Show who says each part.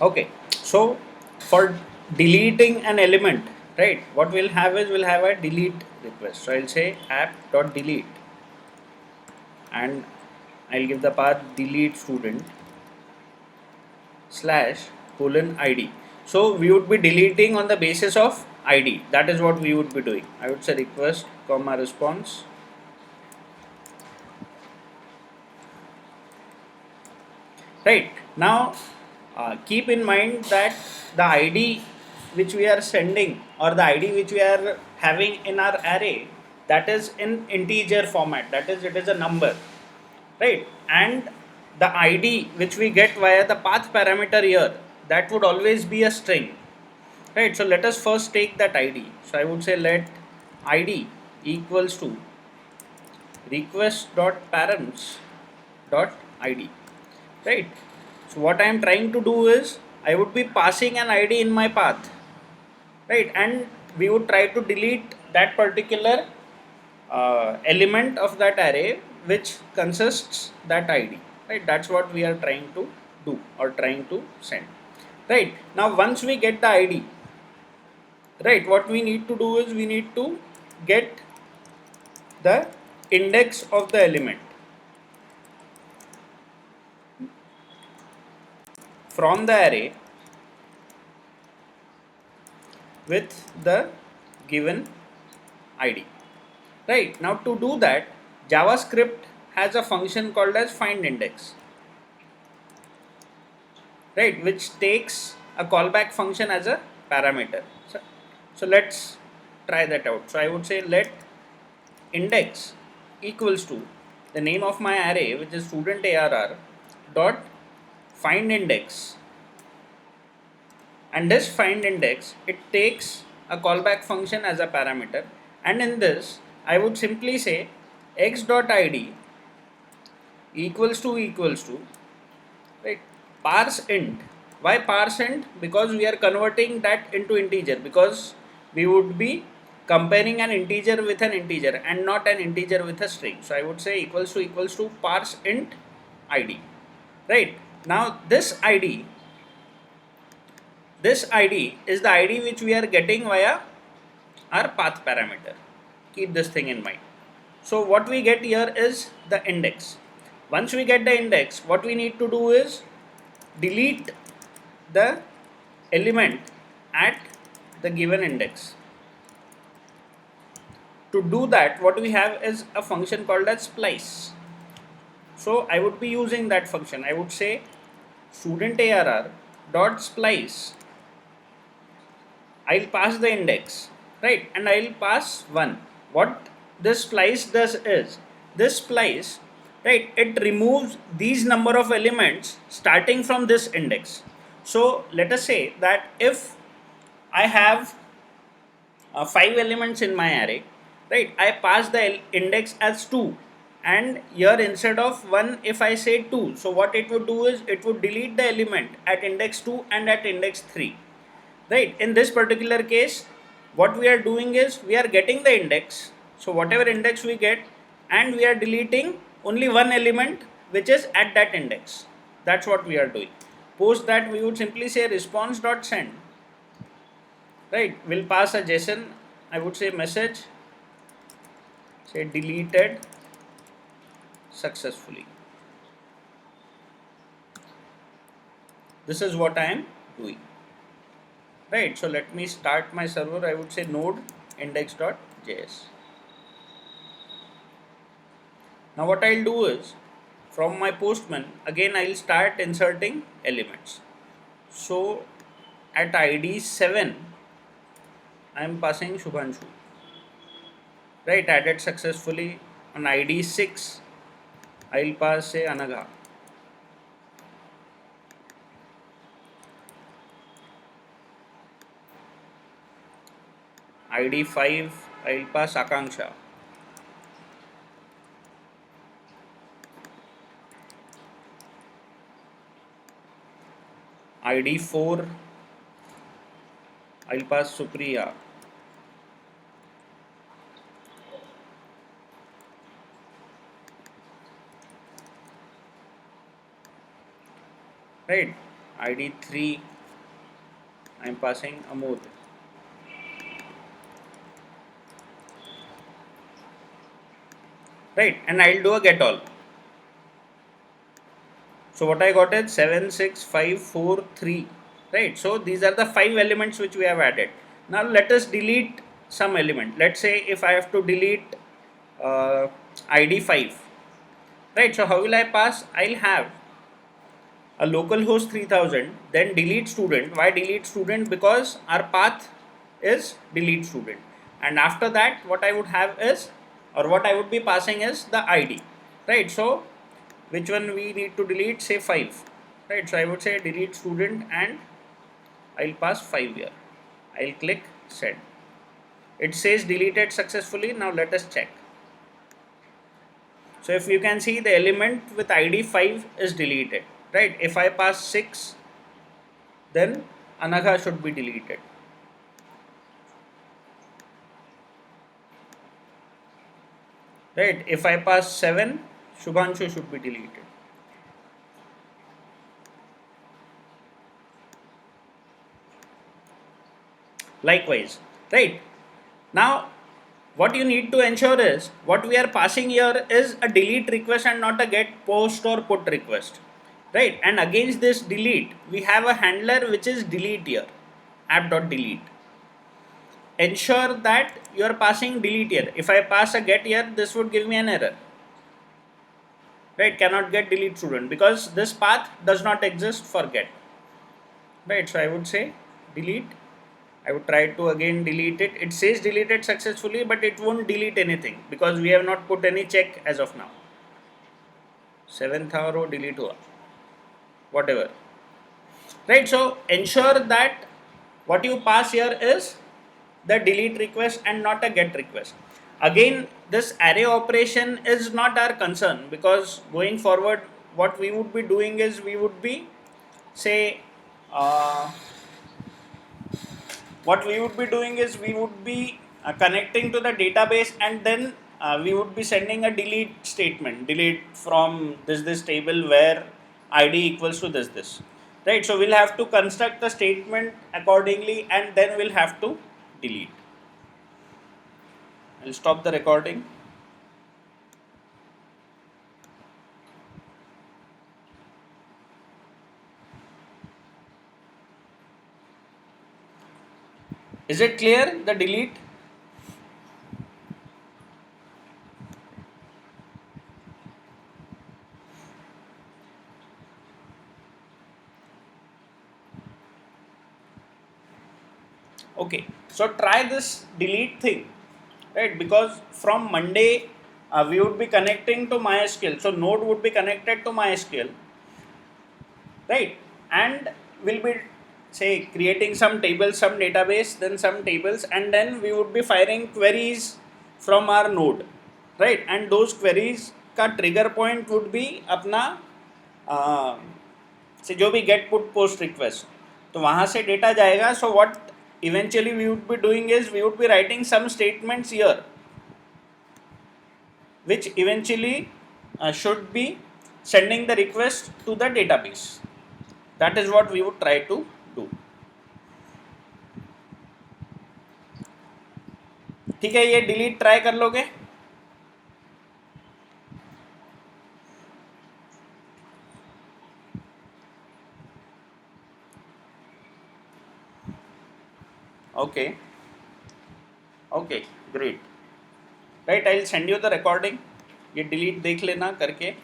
Speaker 1: Okay, so for deleting an element, right, what we'll have is we'll have a delete request. So I'll say app.delete and I'll give the path delete student slash colon id. So we would be deleting on the basis of id. That is what we would be doing. I would say request comma response. Right now, keep in mind that the id which we are sending or the id which we are having in our array, that is in integer format, that is it is a number, right? And the id which we get via the path parameter here, that would always be a string, right? So let us first take that id. So I would say let id equals to request dot params dot id, right? So what I am trying to do is I would be passing an id in my path, right? And we would try to delete that particular element of that array which consists that id, right? That's what we are trying to do or trying to send, right? Now once we get the id, right, what we need to do is we need to get the index of the element from the array with the given id. Right, now to do that, JavaScript has a function called as find index, right, which takes a callback function as a parameter. So let's try that out. So I would say let index equals to the name of my array, which is student arr dot find index, and this find index, it takes a callback function as a parameter, and in this I would simply say x dot id equals to right, parse int. Why parse int? Because we are converting that into integer, because we would be comparing an integer with an integer and not an integer with a string. So I would say equals to parse int id, right? Now this id is the id which we are getting via our path parameter. Keep this thing in mind. So what we get here is the index. Once we get the index, what we need to do is delete the element at the given index. To do that, what we have is a function called as splice. So I would be using that function. I would say student arr dot splice. I'll pass the index, right, and I'll pass 1. What this splice does is, this splice, right, it removes these number of elements starting from this index. So let us say that if I have 5 elements in my array, right, I pass the index as 2, and here instead of 1 if I say 2, so what it would do is it would delete the element at index 2 and at index 3, right? In this particular case, what we are doing is we are getting the index, so whatever index we get, and we are deleting only one element which is at that index. That's what we are doing. Post that, we would simply say response.send, right? We'll pass a JSON, I would say message, say deleted successfully. This is what I am doing, right? So let me start my server. I would say node index.js. Now what I'll do is, from my postman, again I'll start inserting elements. So at id 7, I am passing Shubhanshu, right? Added successfully. On id 6, I'll pass say Anagha. id 5, I'll pass Akanksha. id 4, I'll pass Supriya. Right. ID 3, I'm passing Amod. Right, and I'll do a get all. So what I got is 7, 6, 5, 4, 3. Right, so these are the 5 elements which we have added. Now let us delete some element. Let's say if I have to delete ID 5. Right, so how will I pass? I'll have a localhost 3000, then delete student. Why delete student? Because our path is delete student. And after that, what I would have is, or what I would be passing is the ID. Right, so which one we need to delete? Say 5. Right, so I would say delete student and I'll pass 5 here. I'll click send. It says deleted successfully. Now let us check. So if you can see, the element with ID 5 is deleted. Right, if I pass 6, then Anagha should be deleted. Right, if I pass 7, Shubhanshu should be deleted. Likewise, right? Now, what you need to ensure is, what we are passing here is a delete request and not a get post or put request. Right, and against this delete, we have a handler which is delete here, app.delete. Ensure that you are passing delete here. If I pass a get here, this would give me an error. Right, cannot get delete student because this path does not exist for get. Right, so I would say delete. I would try to again delete it. It says deleted successfully, but it won't delete anything because we have not put any check as of now. 7th row delete hua, whatever. Right, so ensure that what you pass here is the delete request and not a get request. Again, this array operation is not our concern because going forward, what we would be doing is we would be say what we would be doing is we would be connecting to the database, and then we would be sending a delete statement, delete from this table where id equals to this, right? So we'll have to construct the statement accordingly and then we'll have to delete. I'll stop the recording. Is it clear, the delete? Okay, so try this delete thing, right? Because from Monday we would be connecting to MySQL, so node would be connected to MySQL, right? And we'll be say creating some tables, some database, then some tables, and then we would be firing queries from our node, right? And those queries का trigger point would be अपना से जो भी get put post request, तो वहाँ से data जाएगा. So what eventually we would be doing is we would be writing some statements here which eventually should be sending the request to the database. That is what we would try to do. ठीक है, ये delete try कर लोगे? Okay, okay, great. Right, I'll send you the recording. ये delete देख लेना करके.